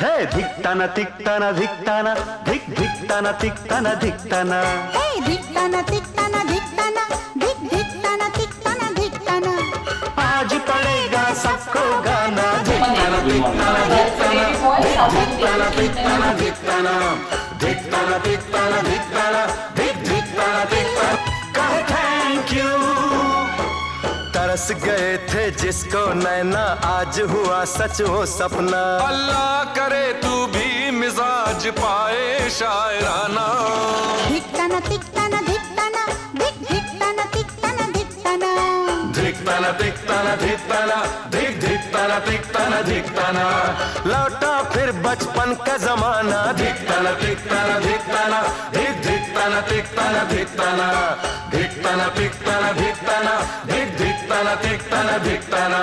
हे धिक्ताना तिक्ताना धिक्ताना धिक धिक्ताना तिक्ताना धिक्ताना, हे धिक्ताना तिक्ताना धिक्ताना धिक धिक्ताना तिक्ताना धिक्ताना। आज पड़ेगा सबको गाना। धिक्ताना तिक्ताना धिक्ताना धिक्ताना तिक्ताना धिक्ताना धिक्ताना तिक्ताना धिक्ताना धिक धिक्ताना तिक्ताना। कहे थैंक यू। तरस गए थे जिसको नैना, आज हुआ सच वो सपना। अल्लाह करे तू भी मिजाज पाए शायराना। धिक्ताना तिक्ताना धिक्ताना धिक धिक्ताना तिक्ताना धिक्ताना, धिक्ताना तिक्ताना धिक्ताना धिक धिक्ताना तिक्ताना धिक्ताना। लौटा फिर बचपन का जमाना। धिक्ताना तिक्ताना धिक्ताना धिक धिक्ताना तिक्ताना धिक्ताना धिक्ताना तिक्ताना धिक्ताना धिक धिक्ताना तिक्ताना धिक्ताना।